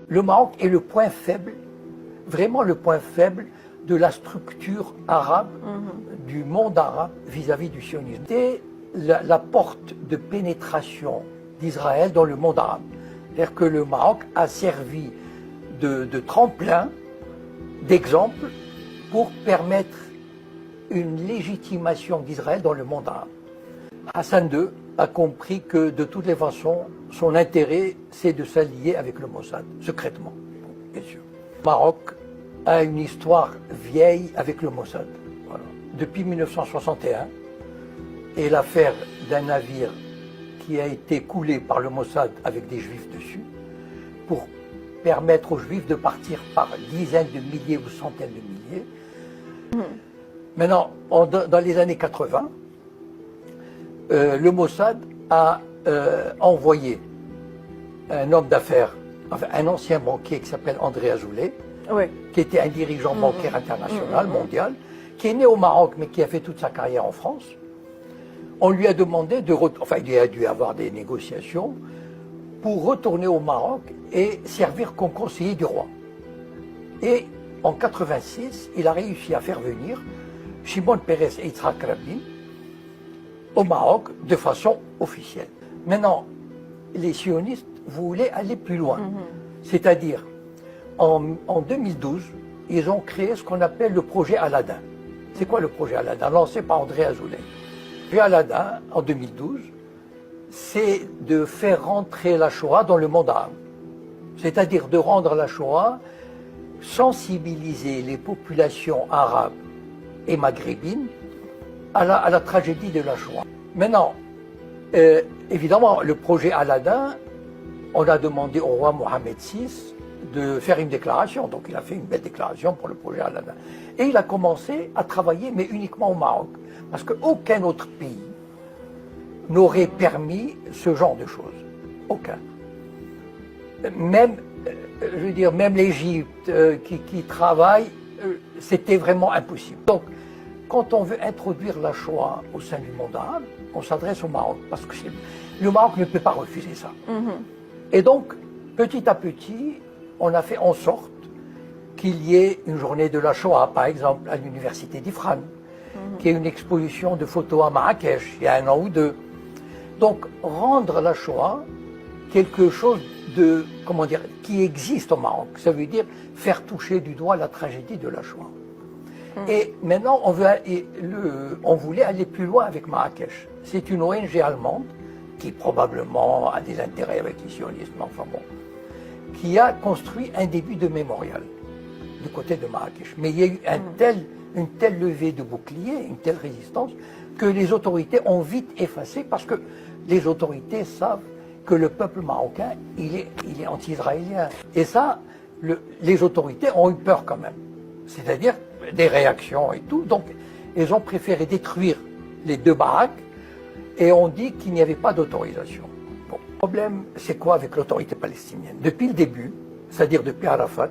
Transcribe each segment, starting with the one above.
le Maroc est le point faible, vraiment le point faible de la structure arabe, du monde arabe vis-à-vis du sionisme. C'est la porte de pénétration d'Israël dans le monde arabe. C'est-à-dire que le Maroc a servi de tremplin, d'exemple, pour permettre une légitimation d'Israël dans le monde arabe. Hassan II a compris que de toutes les façons, son intérêt, c'est de s'allier avec le Mossad, secrètement, bien sûr. Le Maroc a une histoire vieille avec le Mossad. Voilà. Depuis 1961, et l'affaire d'un navire qui a été coulé par le Mossad avec des Juifs dessus, pour permettre aux Juifs de partir par dizaines de milliers ou centaines de milliers. Maintenant, dans les années 80, le Mossad a envoyé un homme d'affaires, enfin un ancien banquier qui s'appelle André Azoulay, qui était un dirigeant bancaire international, mondial, qui est né au Maroc mais qui a fait toute sa carrière en France. On lui a demandé il a dû avoir des négociations pour retourner au Maroc et servir comme conseiller du roi. Et en 86, il a réussi à faire venir Shimon Peres et Yitzhak Rabin au Maroc de façon officielle. Maintenant, les sionistes voulaient aller plus loin. C'est-à-dire, en 2012, ils ont créé ce qu'on appelle le projet Aladdin. C'est quoi le projet Aladdin? Lancé par André Azoulay. Le projet Aladdin, en 2012, c'est de faire rentrer la Shoah dans le monde arabe. C'est-à-dire de rendre la Shoah, sensibiliser les populations arabes et maghrébines à la tragédie de la Shoah. Maintenant, évidemment, le projet Aladdin, on a demandé au roi Mohamed VI de faire une déclaration. Donc il a fait une belle déclaration pour le projet Aladdin. Et il a commencé à travailler, mais uniquement au Maroc. Parce qu'aucun autre pays n'aurait permis ce genre de choses. Aucun. Même, je veux dire, même l'Égypte qui travaille, c'était vraiment impossible. Donc, quand on veut introduire la Shoah au sein du monde arabe, on s'adresse au Maroc, parce que le Maroc ne peut pas refuser ça. Et donc, petit à petit, on a fait en sorte qu'il y ait une journée de la Shoah, par exemple, à l'université d'Ifran, qui est une exposition de photos à Marrakech, il y a 1 an ou 2. Donc, rendre la Shoah quelque chose de, comment dire, qui existe au Maroc. Ça veut dire faire toucher du doigt la tragédie de la Shoah. Et maintenant, on voulait aller plus loin avec Marrakech. C'est une ONG allemande qui probablement a des intérêts avec les sionistes, enfin bon, qui a construit un début de mémorial du côté de Marrakech. Mais il y a eu une telle levée de boucliers, une telle résistance, que les autorités ont vite effacé, parce que les autorités savent que le peuple marocain, il est anti-israélien. Et ça, les autorités ont eu peur quand même. C'est-à-dire des réactions et tout. Donc, ils ont préféré détruire les 2 baraques et on dit qu'il n'y avait pas d'autorisation. Bon. Le problème, c'est quoi avec l'autorité palestinienne? Depuis le début, c'est-à-dire depuis Arafat,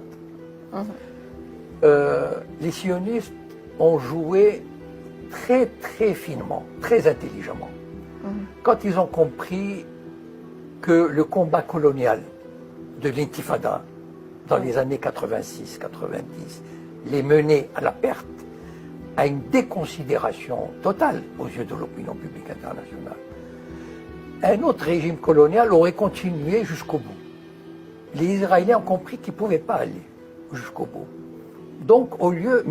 les sionistes ont joué très très finement, très intelligemment. Quand ils ont compris que le combat colonial de l'intifada dans les années 86-90 les menait à la perte, à une déconsidération totale aux yeux de l'opinion publique internationale, un autre régime colonial aurait continué jusqu'au bout. Les Israéliens ont compris qu'ils ne pouvaient pas aller jusqu'au bout. Donc, au lieu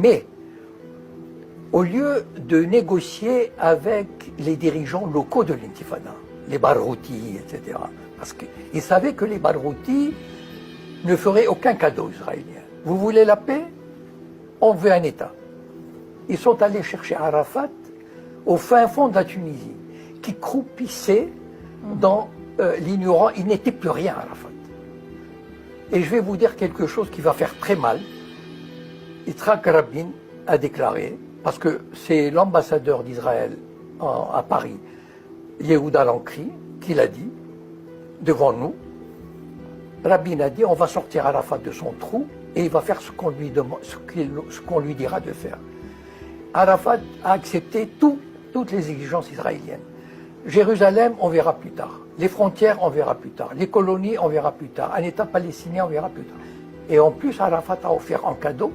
de négocier avec les dirigeants locaux de l'intifada, les Barghoutis, etc., parce qu'ils savaient que les Barghoutis ne feraient aucun cadeau israélien. Vous voulez la paix? On veut un État. Ils sont allés chercher Arafat au fin fond de la Tunisie, qui croupissait dans l'ignorant. Il n'était plus rien, Arafat. Et je vais vous dire quelque chose qui va faire très mal. Yitzhak Rabin a déclaré, parce que c'est l'ambassadeur d'Israël à Paris, Yehuda Lankri, qui l'a dit, devant nous. Rabin a dit, on va sortir Arafat de son trou, et il va faire ce qu'on lui dira de faire. Arafat a accepté toutes les exigences israéliennes. Jérusalem, on verra plus tard. Les frontières, on verra plus tard. Les colonies, on verra plus tard. Un État palestinien, on verra plus tard. Et en plus, Arafat a offert en cadeau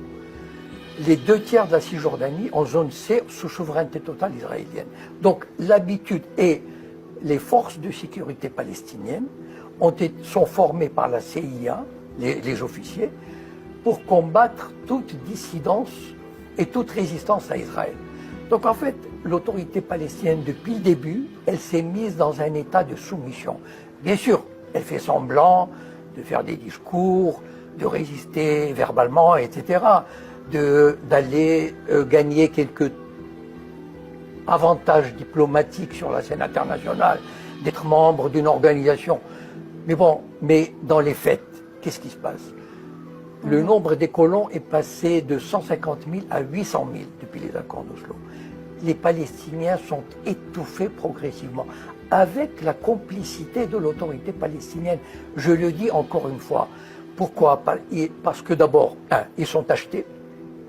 les 2/3 de la Cisjordanie en zone C sous souveraineté totale israélienne. Donc l'habitude et les forces de sécurité palestiniennes sont formées par la CIA, les officiers, pour combattre toute dissidence et toute résistance à Israël. Donc en fait, l'autorité palestinienne, depuis le début, elle s'est mise dans un état de soumission. Bien sûr, elle fait semblant de faire des discours, de résister verbalement, etc., d'aller gagner quelques avantages diplomatiques sur la scène internationale, d'être membre d'une organisation. Mais bon, mais dans les faits, qu'est-ce qui se passe? Le nombre des colons est passé de 150 000 à 800 000 depuis les accords d'Oslo. Les Palestiniens sont étouffés progressivement, avec la complicité de l'autorité palestinienne. Je le dis encore une fois. Pourquoi? Parce que d'abord, ils sont achetés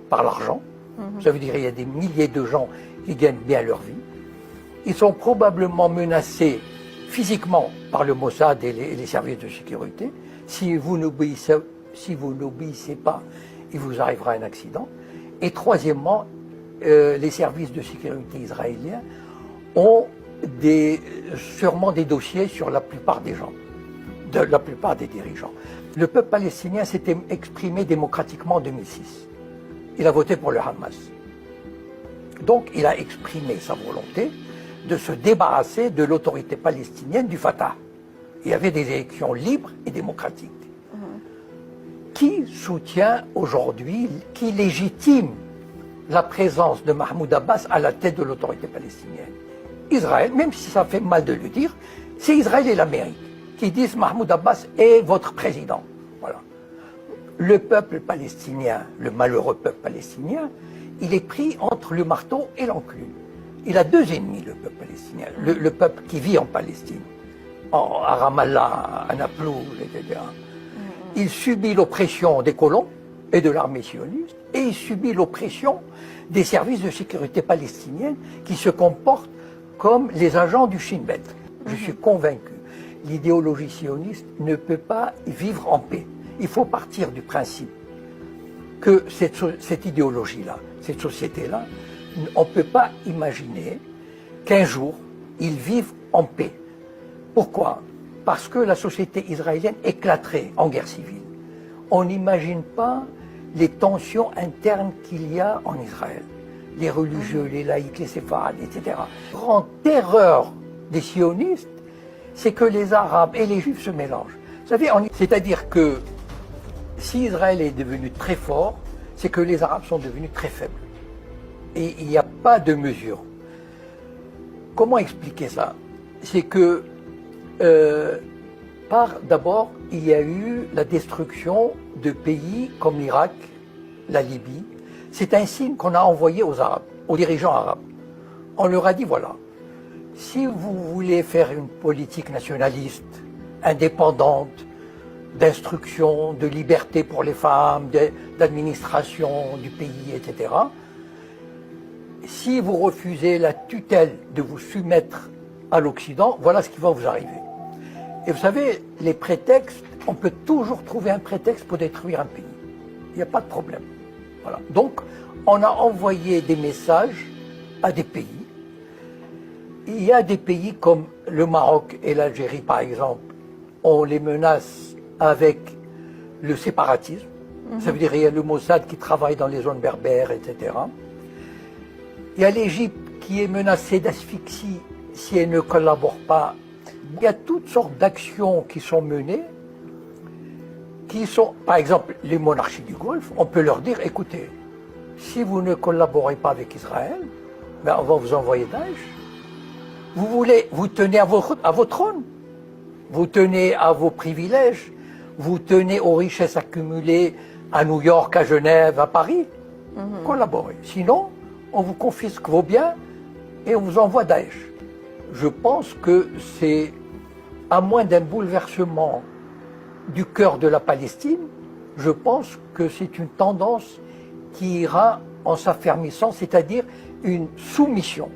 par l'argent. Ça veut dire qu'il y a des milliers de gens qui gagnent bien leur vie. Ils sont probablement menacés physiquement par le Mossad et les services de sécurité. Si vous n'obéissez pas, il vous arrivera un accident. Et troisièmement, les services de sécurité israéliens ont sûrement des dossiers sur la plupart des gens, la plupart des dirigeants. Le peuple palestinien s'était exprimé démocratiquement en 2006. Il a voté pour le Hamas. Donc il a exprimé sa volonté de se débarrasser de l'autorité palestinienne du Fatah. Il y avait des élections libres et démocratiques. Qui soutient aujourd'hui, qui légitime la présence de Mahmoud Abbas à la tête de l'autorité palestinienne? Israël, même si ça fait mal de le dire, c'est Israël et l'Amérique qui disent Mahmoud Abbas est votre président. Voilà. Le peuple palestinien, le malheureux peuple palestinien, il est pris entre le marteau et l'enclume. Il a deux ennemis, le peuple palestinien. Le peuple qui vit en Palestine, à Ramallah, à Naplouse, etc. Il subit l'oppression des colons et de l'armée sioniste, et il subit l'oppression des services de sécurité palestiniens qui se comportent comme les agents du Shin Bet. Je suis convaincu, l'idéologie sioniste ne peut pas vivre en paix. Il faut partir du principe que cette idéologie-là, cette société-là, on ne peut pas imaginer qu'un jour, ils vivent en paix. Pourquoi? Parce que la société israélienne éclaterait en guerre civile. On n'imagine pas les tensions internes qu'il y a en Israël. Les religieux, les laïcs, les séfarades, etc. La grande terreur des sionistes, c'est que les Arabes et les Juifs se mélangent. Vous savez, c'est-à-dire que si Israël est devenu très fort, c'est que les Arabes sont devenus très faibles. Et il n'y a pas de mesure. Comment expliquer ça? C'est que, d'abord, il y a eu la destruction de pays comme l'Irak, la Libye. C'est un signe qu'on a envoyé aux Arabes, aux dirigeants arabes. On leur a dit, voilà, si vous voulez faire une politique nationaliste, indépendante, d'instruction, de liberté pour les femmes, d'administration du pays, etc., si vous refusez la tutelle de vous soumettre à l'Occident, voilà ce qui va vous arriver. Et vous savez, les prétextes, on peut toujours trouver un prétexte pour détruire un pays. Il n'y a pas de problème. Voilà. Donc, on a envoyé des messages à des pays. Il y a des pays comme le Maroc et l'Algérie, par exemple, on les menace avec le séparatisme. Ça veut dire qu'il y a le Mossad qui travaille dans les zones berbères, etc. Il y a l'Égypte qui est menacée d'asphyxie si elle ne collabore pas. Il y a toutes sortes d'actions qui sont menées, qui sont, par exemple, les monarchies du Golfe, on peut leur dire, écoutez, si vous ne collaborez pas avec Israël, ben on va vous envoyer Daesh. Vous tenez à vos trônes, vous tenez à vos privilèges, vous tenez aux richesses accumulées à New York, à Genève, à Paris. Collaborez. Sinon, on vous confisque vos biens et on vous envoie Daesh. Je pense que c'est, à moins d'un bouleversement du cœur de la Palestine, je pense que c'est une tendance qui ira en s'affermissant, c'est-à-dire une soumission.